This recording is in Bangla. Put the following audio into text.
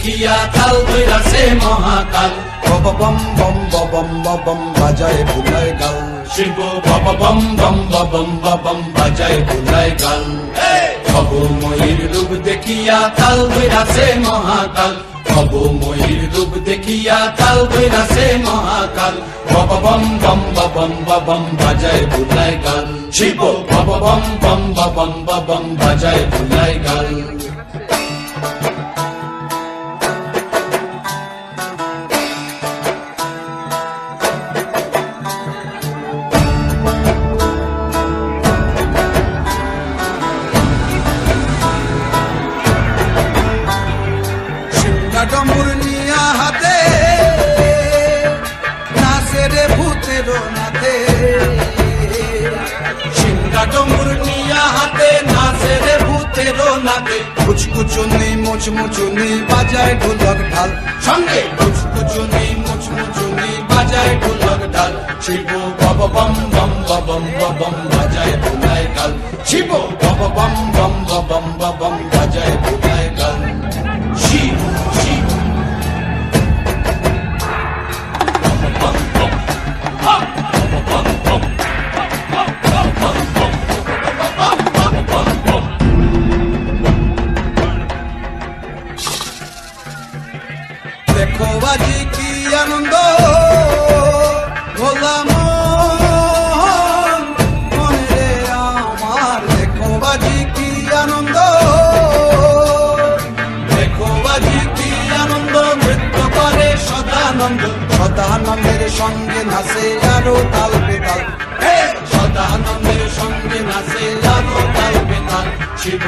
দেখিয়া তাল ধইরাছে মহাকাল। বম বম বম বম বাজায় বুলায় গাল। শিব বম বম বম বম বম বাজায় বুলায় গাল। ভবময়ীর রূপ দেখিয়া তাল ধইরাছে মহাকাল। ভবময়ীর রূপ দেখিয়া তাল ধইরাছে মহাকাল। বম বম বম বম বম বাজায় বুলায় গাল। শিব বম বম বম বম বাজায় বুলায় গাল। ডমুর নিয়া হাতে নাচে রে ভূতের নাথে। সিংহা ডমুর নিয়া হাতে নাচে রে ভূতের নাথে। কুচকুচুনি মুচমুচুনি বাজায় ঢোলক ঢাল। সঙ্গে কুচকুচুনি মুচমুচুনি বাজায় ঢোলক ঢাল। শিব বম বম বম বম বাজায় বুলায় গাল। শিব বম বম বম বম বাজায় বুলায় গাল। শিব শিব দেখো বাজি কি আনন্দ গোলাম মনে রে আমার। দেখো বাজি কি আনন্দ, দেখো বাজি কি আনন্দ, নৃত্য করে সদানন্দ। সদানন্দের সঙ্গে নাচে আরো তাল বেতাল। সদানন্দের সঙ্গে নাচে আরো তাল বেতাল। শিব